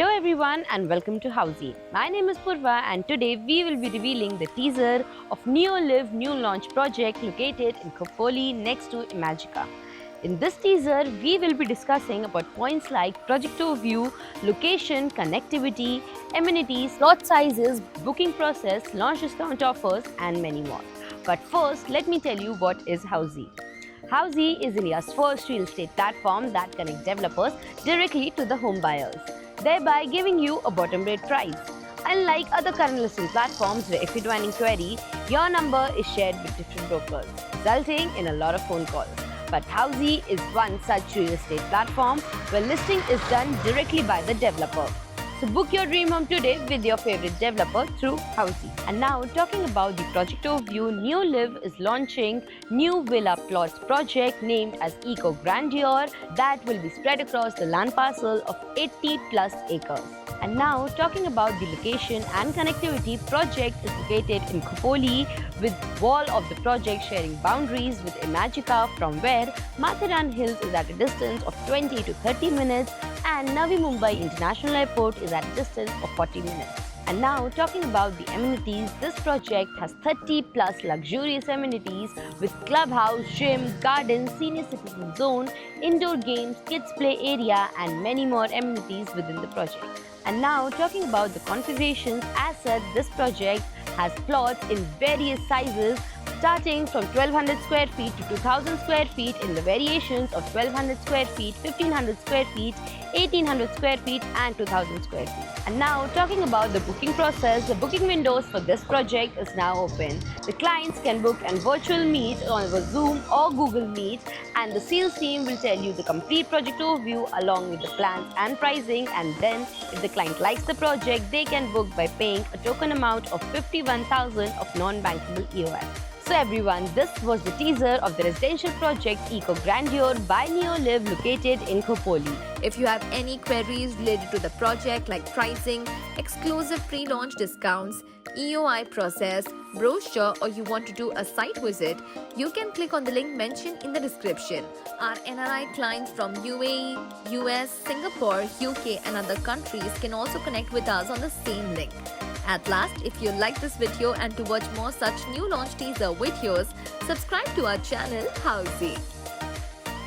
Hello everyone and welcome to Housey. My name is Purva and today we will be revealing the teaser of NeoLive new launch project located in Khopoli next to Imagica. In this teaser, we will be discussing about points like project overview, location, connectivity, amenities, lot sizes, booking process, launch discount offers and many more. But first, let me tell you what is Housey. Housey is India's first real estate platform that connects developers directly to the home buyers, thereby giving you a bottom rate price. Unlike other current listing platforms where if you do an inquiry, your number is shared with different brokers, resulting in a lot of phone calls. But Housey is one such real estate platform where listing is done directly by the developer. So book your dream home today with your favorite developer through Housey. And now talking about the project overview, NeoLive is launching new villa plots project named as Eco Grandeur that will be spread across the land parcel of 80 plus acres. And now talking about the location and connectivity, project is located in Khopoli with wall of the project sharing boundaries with Imagica, from where Mathiran Hills is at a distance of 20 to 30 minutes and Navi Mumbai International Airport is at a distance of 40 minutes. And now talking about the amenities, this project has 30 plus luxurious amenities with clubhouse, gym, garden, senior citizen zone, indoor games, kids play area and many more amenities within the project. And now talking about the configurations, as said, this project has plots in various sizes starting from 1200 square feet to 2000 square feet in the variations of 1200 square feet, 1500 square feet, 1800 square feet and 2000 square feet. And now talking about the booking process, the booking windows for this project is now open. The clients can book a virtual meet on Zoom or Google Meet and the sales team will tell you the complete project overview along with the plans and pricing, and then if the client likes the project, they can book by paying a token amount of 51,000 of non-bankable EOI. So everyone, this was the teaser of the residential project Eco Grandeur by NeoLive located in Khopoli. If you have any queries related to the project like pricing, exclusive pre-launch discounts, EOI process, brochure, or you want to do a site visit, you can click on the link mentioned in the description. Our NRI clients from UAE, US, Singapore, UK and other countries can also connect with us on the same link. At last, if you like this video and to watch more such new launch teaser videos, subscribe to our channel Housey.